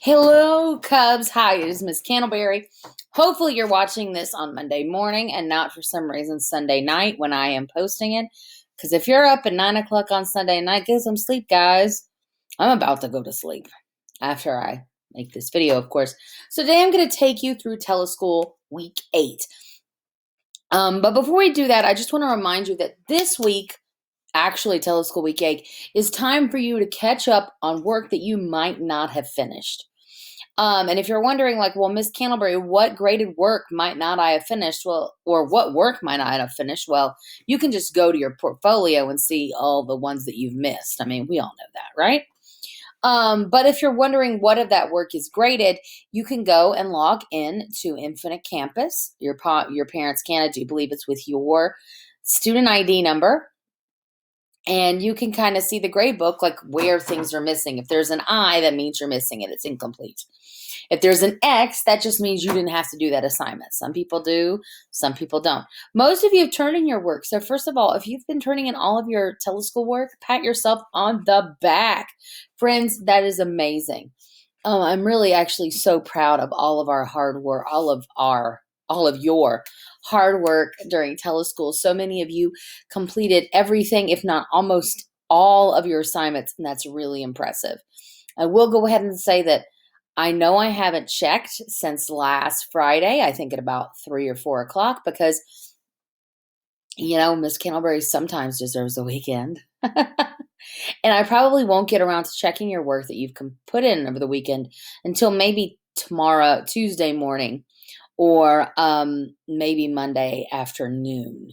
Hello, Cubs. Hi, it is Miss Candleberry. Hopefully, you're watching this on Monday morning and not for some reason Sunday night when I am posting it. Because if you're up at 9 o'clock on Sunday night, get some sleep, guys. I'm about to go to sleep after I make this video, of course. So, today I'm going to take you through Teleschool Week 8. But before we do that, I just want to remind you that this week, actually, Teleschool Week 8, is time for you to catch up on work that you might not have finished. And if you're wondering, like, well, Miss Candleberry, what graded work might not I have finished? Well, or what work might I have finished? Well, you can just go to your portfolio and see all the ones that you've missed. I mean, we all know that, right? But if you're wondering what of that work is graded, you can go and log in to Infinite Campus. Your parents can. I do believe it's with your student ID number. And you can kind of see the grade book, like where things are missing. If there's an I, that means you're missing it. It's incomplete. If there's an X, that just means you didn't have to do that assignment. Some people do, some people don't. Most of you have turned in your work. So first of all, if you've been turning in all of your teleschool work, pat yourself on the back. Friends, that is amazing. I'm really actually so proud of all of our hard work, all of your hard work during Teleschool. So many of you completed everything, if not almost all of your assignments, and that's really impressive. I will go ahead and say that I know I haven't checked since last Friday, I think at about 3 or 4 o'clock, because, Miss Candleberry sometimes deserves a weekend. And I probably won't get around to checking your work that you've put in over the weekend until maybe tomorrow, Tuesday morning, or maybe Monday afternoon.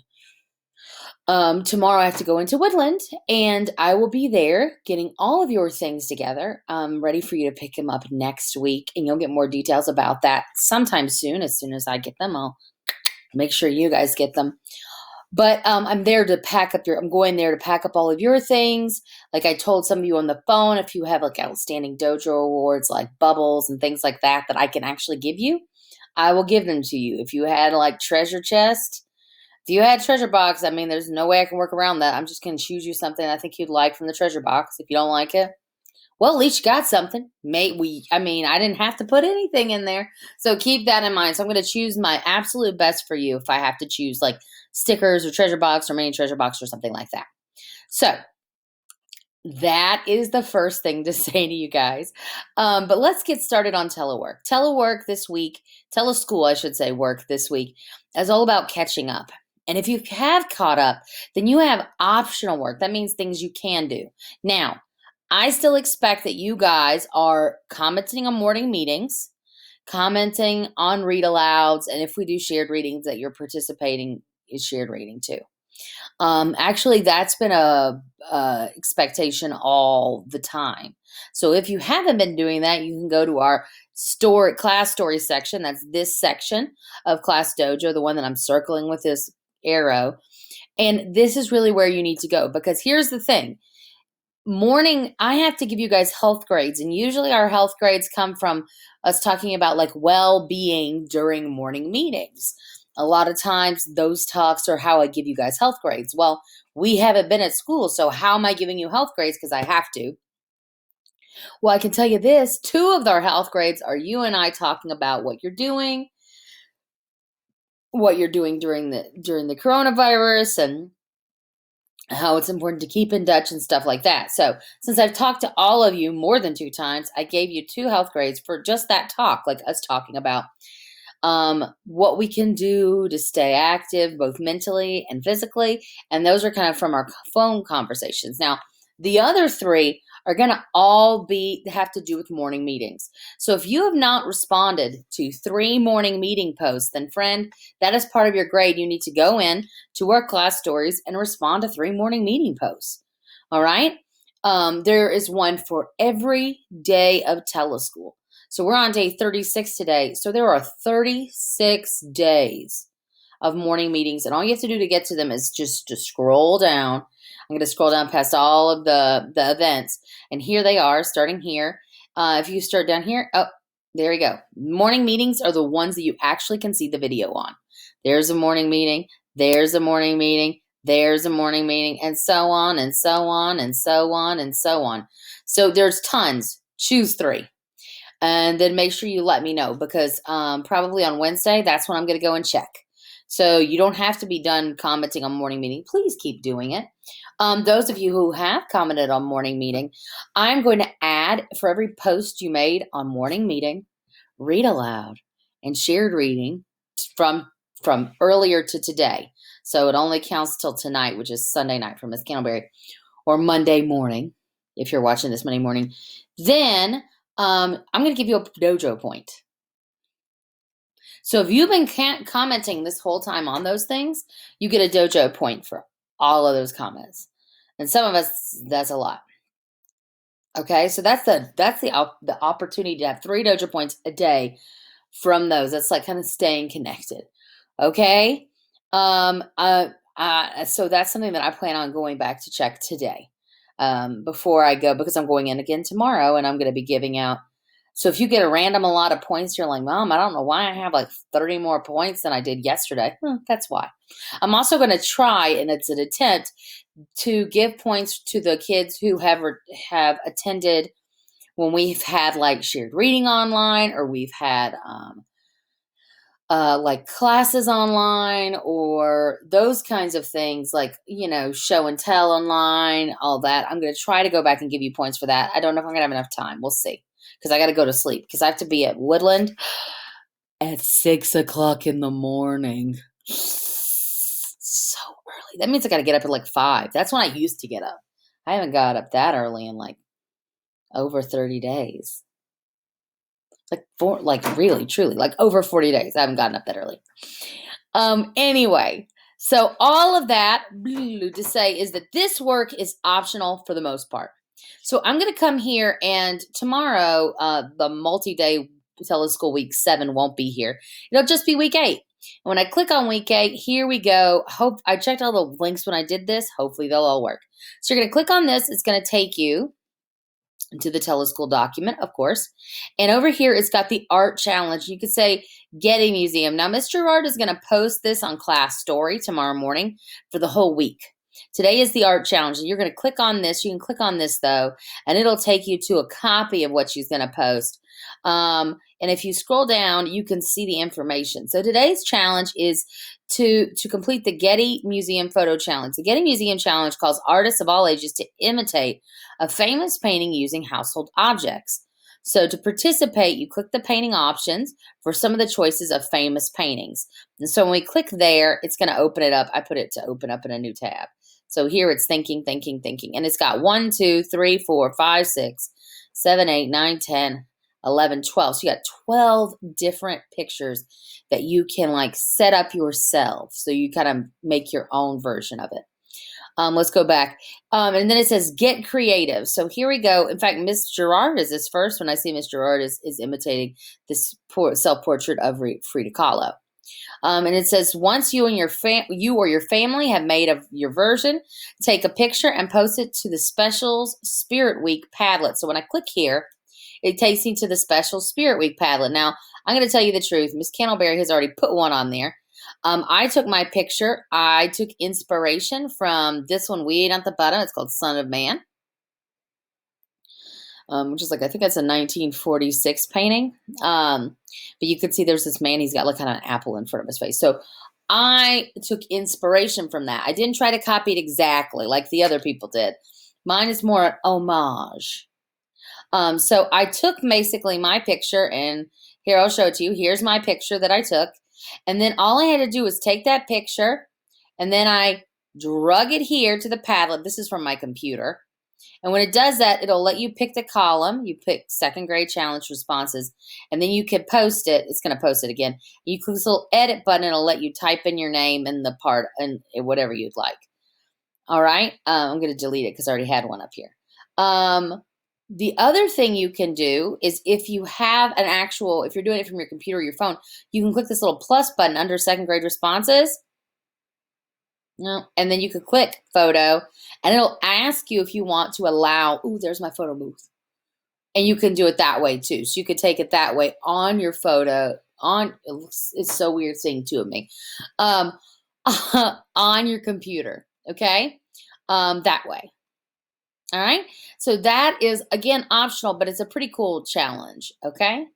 Tomorrow I have to go into Woodland, and I will be there getting all of your things together, ready for you to pick them up next week, and you'll get more details about that sometime soon. As soon as I get them, I'll make sure you guys get them. But I'm there to I'm going there to pack up all of your things. Like I told some of you on the phone, if you have like outstanding dojo awards like bubbles and things like that I can actually give you, I will give them to you. If you had like treasure chest, if you had treasure box, I mean, there's no way I can work around that. I'm just going to choose you something I think you'd like from the treasure box. If you don't like it, well, at least you got something. I didn't have to put anything in there. So keep that in mind. So I'm going to choose my absolute best for you if I have to choose like stickers or treasure box or mini treasure box or something like that. So that is the first thing to say to you guys. But let's get started on telework. Telework this week, teleschool, I should say, work this week is all about catching up. And if you have caught up, then you have optional work. That means things you can do. Now, I still expect that you guys are commenting on morning meetings, commenting on read alouds, and if we do shared readings, that you're participating in shared reading too. Actually, that's been a expectation all the time. So if you haven't been doing that, you can go to our class story section. That's this section of Class Dojo, the one that I'm circling with this arrow. And this is really where you need to go, because here's the thing. I have to give you guys health grades, and usually our health grades come from us talking about like well-being during morning meetings. A lot of times those talks are how I give you guys health grades. Well, we haven't been at school, so how am I giving you health grades? Because I have to. Well, I can tell you this, 2 of our health grades are you and I talking about what you're doing during the coronavirus, and how it's important to keep in touch and stuff like that. So since I've talked to all of you more than 2 times, I gave you 2 health grades for just that talk, like us talking about what we can do to stay active, both mentally and physically. And those are kind of from our phone conversations. Now, the other 3 are going to all have to do with morning meetings. So if you have not responded to 3 morning meeting posts, then friend, that is part of your grade. You need to go in to our class stories and respond to 3 morning meeting posts. All right. There is one for every day of Teleschool. So we're on day 36 today. So there are 36 days of morning meetings. And all you have to do to get to them is just to scroll down. I'm going to scroll down past all of the events. And here they are, starting here. If you start down here, oh, there you go. Morning meetings are the ones that you actually can see the video on. There's a morning meeting. There's a morning meeting. There's a morning meeting, and so on, and so on, and so on, and so on. So there's tons. Choose 3. And then make sure you let me know, because probably on Wednesday, that's when I'm going to go and check. So you don't have to be done commenting on morning meeting. Please keep doing it. Those of you who have commented on morning meeting, I'm going to add, for every post you made on morning meeting, read aloud and shared reading from earlier to today. So it only counts till tonight, which is Sunday night for Miss Candleberry, or Monday morning, if you're watching this Monday morning. Then I'm going to give you a dojo point. So if you've been commenting this whole time on those things, you get a dojo point for all of those comments. And some of us, that's a lot. Okay, so that's the opportunity to have 3 dojo points a day from those. That's like kind of staying connected. Okay, so that's something that I plan on going back to check today, before I go, because I'm going in again tomorrow, and I'm going to be giving out. So if you get a random a lot of points, you're like, Mom, I don't know why I have like 30 more points than I did yesterday. That's why. I'm also going to try, and it's an attempt to give points to the kids who have attended when we've had like shared reading online, or we've had like classes online, or those kinds of things, like, show and tell online, all that. I'm going to try to go back and give you points for that. I don't know if I'm going to have enough time. We'll see, because I got to go to sleep, because I have to be at Woodland at 6:00 in the morning. So early. That means I got to get up at like 5. That's when I used to get up. I haven't got up that early in like over 30 days. Really, truly, like over 40 days. I haven't gotten up that early. Anyway, so all of that to say is that this work is optional for the most part. So I'm going to come here, and tomorrow, the multi-day Teleschool week 7 won't be here. It'll just be week 8. And when I click on week 8, here we go. I checked all the links when I did this. Hopefully they'll all work. So you're going to click on this. It's going to take you into the Teleschool document, of course. And over here, it's got the art challenge. You could say Getty Museum. Now, Mr. Gerard is going to post this on Class Story tomorrow morning for the whole week. Today is the art challenge. And you're going to click on this. You can click on this, though, and it'll take you to a copy of what she's going to post. And if you scroll down, you can see the information. So today's challenge is to complete the Getty Museum Photo Challenge. The Getty Museum Challenge calls artists of all ages to imitate a famous painting using household objects. So to participate, you click the painting options for some of the choices of famous paintings. And so when we click there, it's going to open it up. I put it to open up in a new tab. So here it's thinking, thinking, thinking. And it's got 1, 2, 3, 4, 5, 6, 7, 8, 9, 10, 11, 12. So you got 12 different pictures that you can like set up yourself. So you kind of make your own version of it. Let's go back. And then it says get creative. So here we go. In fact, Miss Gerard is this first. When I see Miss Gerard is imitating this self-portrait of Frida Kahlo. And it says, once you and you or your family have made your version, take a picture and post it to the Specials Spirit Week Padlet. So when I click here, it takes me to the Special Spirit Week Padlet. Now, I'm going to tell you the truth. Miss Candleberry has already put one on there. I took my picture. I took inspiration from this one way down at the bottom. It's called Son of Man. Which is like, I think that's a 1946 painting. But you could see there's this man, he's got like kind of an apple in front of his face. So I took inspiration from that. I didn't try to copy it exactly like the other people did. Mine is more an homage. So I took basically my picture, and here, I'll show it to you. Here's my picture that I took. And then all I had to do was take that picture, and then I drug it here to the Padlet. This is from my computer. And when it does that, it'll let you pick the column. You pick second grade challenge responses, and then you can post it. It's going to post it again. You click this little edit button. It'll let you type in your name and the part and whatever you'd like. All right. I'm going to delete it because I already had one up here. The other thing you can do is if you have if you're doing it from your computer or your phone, you can click this little plus button under second grade responses. No, and then you could click photo, and it'll ask you if you want to allow, there's my photo booth. And you can do it that way too. So you could take it that way on your photo, it's so weird seeing two of me, on your computer, okay? That way. All right. So that is, again, optional, but it's a pretty cool challenge. Okay.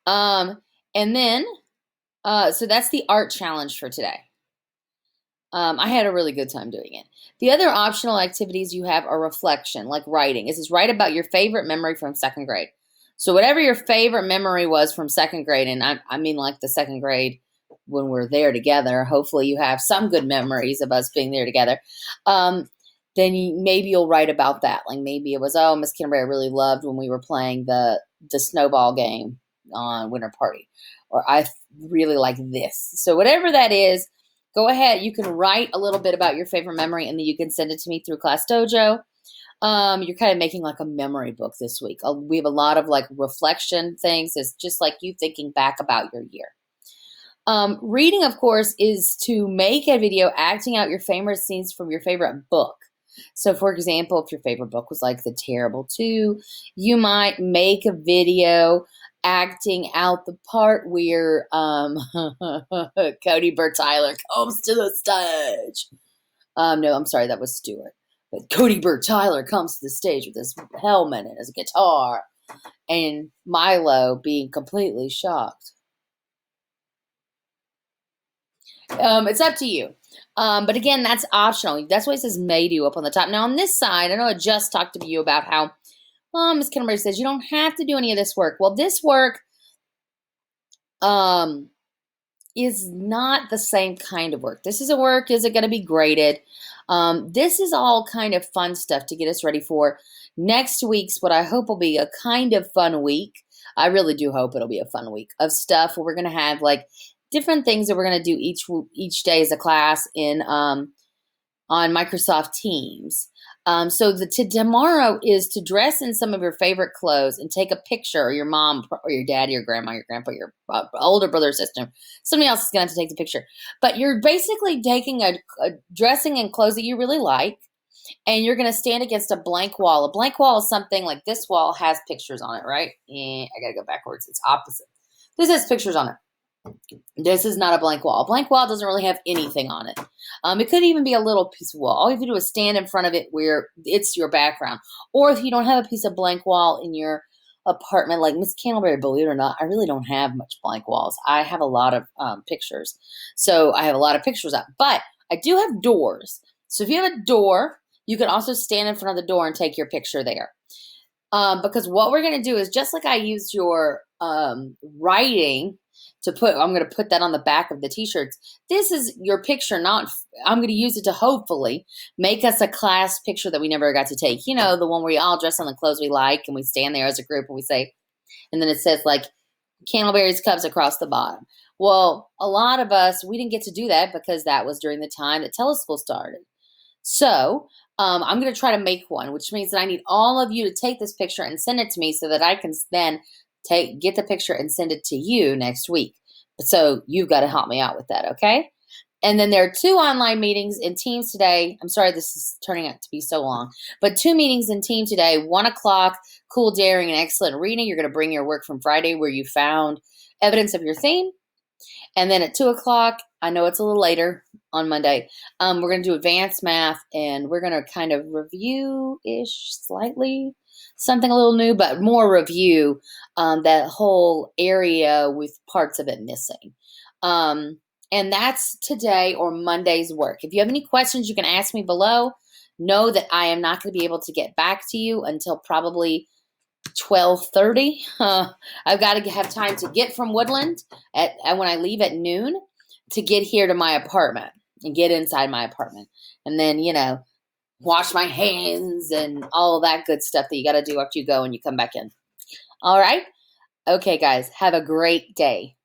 Um, and then, so that's the art challenge for today. I had a really good time doing it. The other optional activities you have are reflection, like writing. This is write about your favorite memory from second grade. So whatever your favorite memory was from second grade, and I mean like the second grade when we're there together. Hopefully you have some good memories of us being there together. Um, then maybe you'll write about that. Like maybe it was, oh, Miss Kimberly, I really loved when we were playing the snowball game on Winter Party, or I really like this. So whatever that is, go ahead. You can write a little bit about your favorite memory, and then you can send it to me through Class Dojo. You're kind of making like a memory book this week. We have a lot of like reflection things. It's just like you thinking back about your year. Reading, of course, is to make a video acting out your favorite scenes from your favorite book. So, for example, if your favorite book was like The Terrible Two, you might make a video acting out the part where Cody Burt Tyler comes to the stage. No, I'm sorry, that was Stewart. But Cody Burt Tyler comes to the stage with his helmet and his guitar, and Milo being completely shocked. It's up to you. But again, that's optional. That's why it says may do up on the top. Now, on this side, I know I just talked to you about how, Ms. Kimberly says you don't have to do any of this work. Well, this work um, is not the same kind of work. This is a work, is it going to be graded? This is all kind of fun stuff to get us ready for next week's, what I hope will be a kind of fun week. I really do hope it'll be a fun week of stuff where we're going to have like different things that we're going to do each day as a class in on Microsoft Teams. So tomorrow is to dress in some of your favorite clothes and take a picture, or your mom or your dad, your grandma, your grandpa, your older brother or sister. Somebody else is going to have to take the picture. But you're basically taking a dressing in clothes that you really like, and you're going to stand against a blank wall. A blank wall is something like this wall has pictures on it, right? I got to go backwards. It's opposite. This has pictures on it. This is not a blank wall. A blank wall doesn't really have anything on it. It could even be a little piece of wall. All you have to do is stand in front of it where it's your background. Or if you don't have a piece of blank wall in your apartment, like Miss Candleberry, believe it or not, I really don't have much blank walls. I have a lot of pictures. So I have a lot of pictures up. But I do have doors. So if you have a door, you can also stand in front of the door and take your picture there. Because what we're going to do is, just like I used your writing to put, I'm going to put that on the back of the t-shirts. This is your picture, I'm going to use it to hopefully make us a class picture that we never got to take. You know, the one where we all dress in the clothes we like and we stand there as a group and we say, and then it says like Candleberry's Cups across the bottom. Well, a lot of us, we didn't get to do that because that was during the time that Teleschool started. So I'm going to try to make one, which means that I need all of you to take this picture and send it to me so that I can then get the picture and send it to you next week. So you've got to help me out with that, okay? And then there are 2 online meetings in Teams today. I'm sorry this is turning out to be so long, but 2 meetings in Team today. 1 o'clock, cool, daring, and excellent reading. You're going to bring your work from Friday where you found evidence of your theme. And then at 2 o'clock, I know it's a little later on Monday, we're going to do advanced math, and we're going to kind of review-ish slightly, something a little new, but more review that whole area with parts of it missing. And that's today or Monday's work. If you have any questions, you can ask me below. Know that I am not going to be able to get back to you until probably 12:30. I've got to have time to get from Woodland when I leave at noon to get here to my apartment and get inside my apartment. And then, wash my hands and all that good stuff that you got to do after you go and you come back in. All right. Okay, guys, have a great day.